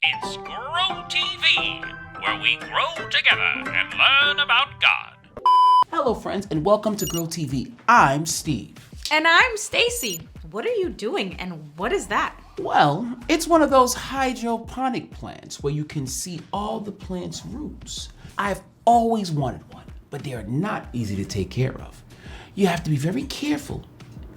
It's Grow TV, where we grow together and learn about God. Hello friends and welcome to Grow TV. I'm Steve. And I'm Stacy. What are you doing and what is that? Well, it's one of those hydroponic plants where you can see all the plant's roots. I've always wanted one, but they are not easy to take care of. You have to be very careful,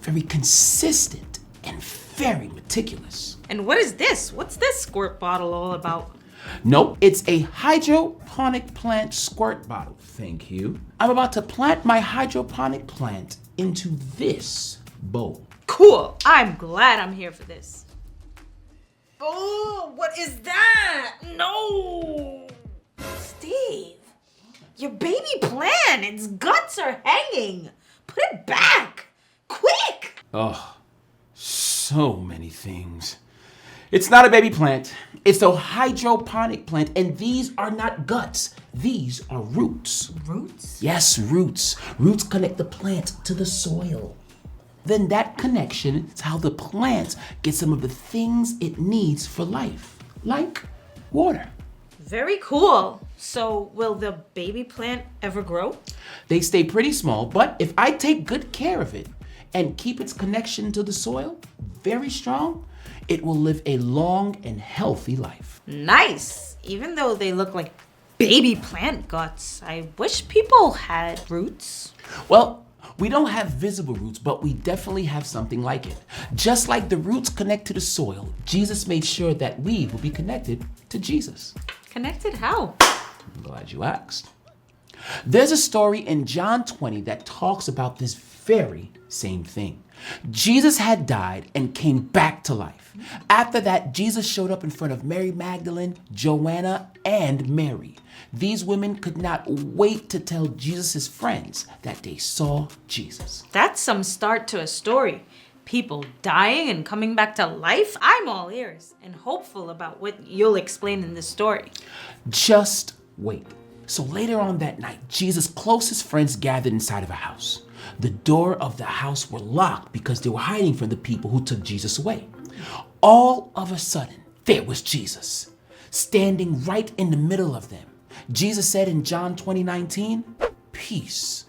very consistent, and very meticulous. And what is this? What's this squirt bottle all about? Nope, it's a hydroponic plant squirt bottle. Thank you. I'm about to plant my hydroponic plant into this bowl. Cool. I'm glad I'm here for this. Oh, what is that? No! Steve, your baby plant, its guts are hanging. Put it back. Quick! Oh, so many things. It's not a baby plant. It's a hydroponic plant, and these are not guts. These are roots. Roots? Yes, roots. Roots connect the plant to the soil. Then that connection is how the plant gets some of the things it needs for life, like water. Very cool. So will the baby plant ever grow? They stay pretty small, but if I take good care of it and keep its connection to the soil very strong, it will live a long and healthy life. Nice. Even though they look like baby plant guts, I wish people had roots. Well, we don't have visible roots, but we definitely have something like it. Just like the roots connect to the soil, Jesus made sure that we will be connected to Jesus. Connected how? I'm glad you asked. There's a story in John 20 that talks about this very same thing. Jesus had died and came back to life. After that, Jesus showed up in front of Mary Magdalene, Joanna, and Mary. These women could not wait to tell Jesus' friends that they saw Jesus. That's some start to a story. People dying and coming back to life? I'm all ears and hopeful about what you'll explain in this story. Just wait. So later on that night, Jesus' closest friends gathered inside of a house. The door of the house were locked because they were hiding from the people who took Jesus away. All of a sudden, there was Jesus, standing right in the middle of them. Jesus said in John 20:19, "Peace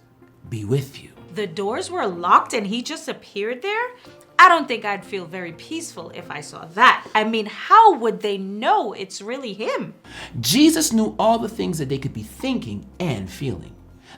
be with you." The doors were locked and he just appeared there? I don't think I'd feel very peaceful if I saw that. I mean, how would they know it's really him? Jesus knew all the things that they could be thinking and feeling.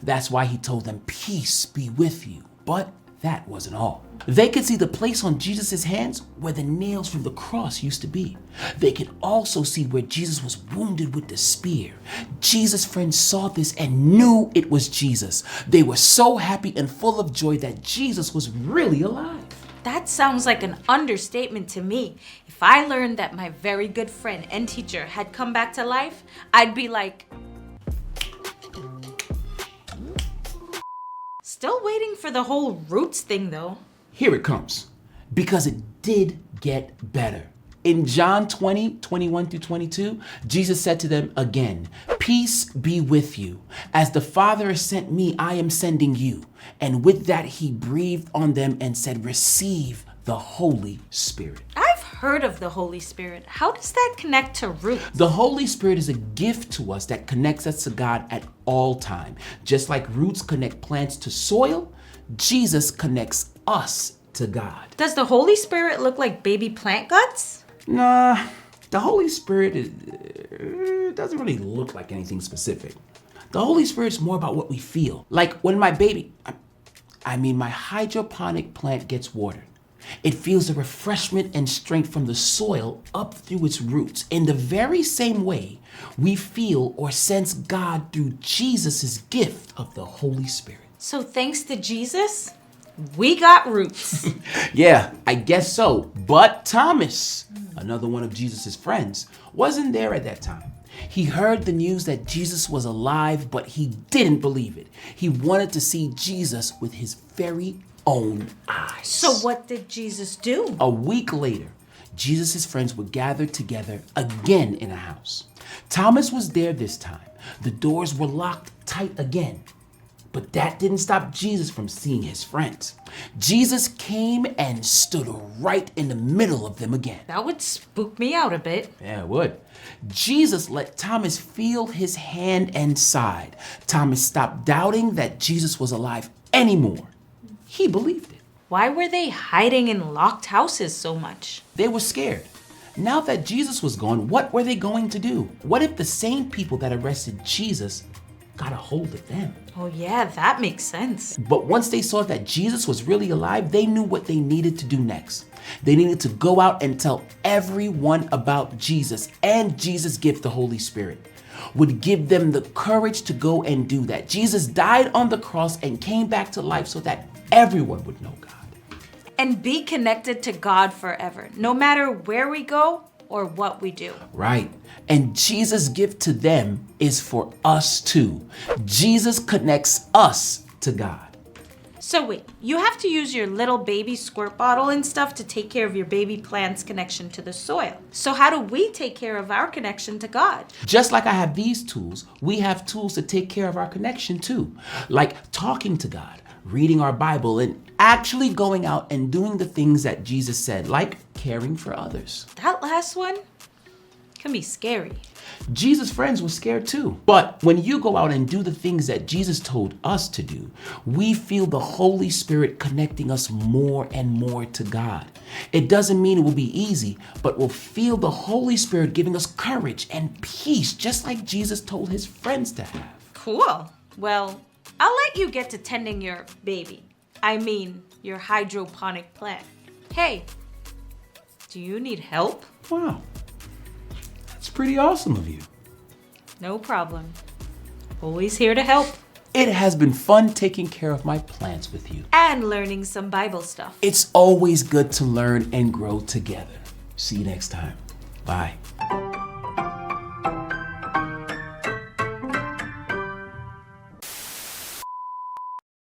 That's why he told them, "Peace be with you." But that wasn't all. They could see the place on Jesus' hands where the nails from the cross used to be. They could also see where Jesus was wounded with the spear. Jesus' friends saw this and knew it was Jesus. They were so happy and full of joy that Jesus was really alive. That sounds like an understatement to me. If I learned that my very good friend and teacher had come back to life, I'd be like, still waiting for the whole roots thing though. Here it comes. Because it did get better. In John 20:21-22, Jesus said to them again, "Peace be with you. As the Father has sent me, I am sending you." And with that, he breathed on them and said, "Receive the Holy Spirit." I've heard of the Holy Spirit. How does that connect to roots? The Holy Spirit is a gift to us that connects us to God at all time. Just like roots connect plants to soil, Jesus connects us to God. Does the Holy Spirit look like baby plant guts? Nah, the Holy Spirit doesn't really look like anything specific. The Holy Spirit is more about what we feel. Like when my my hydroponic plant gets watered. It feels the refreshment and strength from the soil up through its roots. In the very same way, we feel or sense God through Jesus' gift of the Holy Spirit. So thanks to Jesus, we got roots. Yeah, I guess so. But Thomas, another one of Jesus' friends, wasn't there at that time. He heard the news that Jesus was alive, but he didn't believe it. He wanted to see Jesus with his very own eyes. So what did Jesus do? A week later, Jesus' friends were gathered together again in a house. Thomas was there this time. The doors were locked tight again. But that didn't stop Jesus from seeing his friends. Jesus came and stood right in the middle of them again. That would spook me out a bit. Yeah, it would. Jesus let Thomas feel his hand and side. Thomas stopped doubting that Jesus was alive anymore. He believed it. Why were they hiding in locked houses so much? They were scared. Now that Jesus was gone, what were they going to do? What if the same people that arrested Jesus got a hold of them? Oh yeah, that makes sense. But once they saw that Jesus was really alive, they knew what they needed to do next. They needed to go out and tell everyone about Jesus, and Jesus' gift, the Holy Spirit, would give them the courage to go and do that. Jesus died on the cross and came back to life so that everyone would know God. And be connected to God forever, no matter where we go or what we do. Right. And Jesus' gift to them is for us too. Jesus connects us to God. So wait, you have to use your little baby squirt bottle and stuff to take care of your baby plant's connection to the soil. So how do we take care of our connection to God? Just like I have these tools, we have tools to take care of our connection too. Like talking to God, reading our Bible, and actually going out and doing the things that Jesus said, like caring for others. That last one can be scary. Jesus' friends were scared too. But when you go out and do the things that Jesus told us to do, we feel the Holy Spirit connecting us more and more to God. It doesn't mean it will be easy, but we'll feel the Holy Spirit giving us courage and peace, just like Jesus told his friends to have. Cool. Well, I'll let you get to tending your baby. I mean, your hydroponic plant. Hey, do you need help? Wow. That's pretty awesome of you. No problem. Always here to help. It has been fun taking care of my plants with you. And learning some Bible stuff. It's always good to learn and grow together. See you next time. Bye.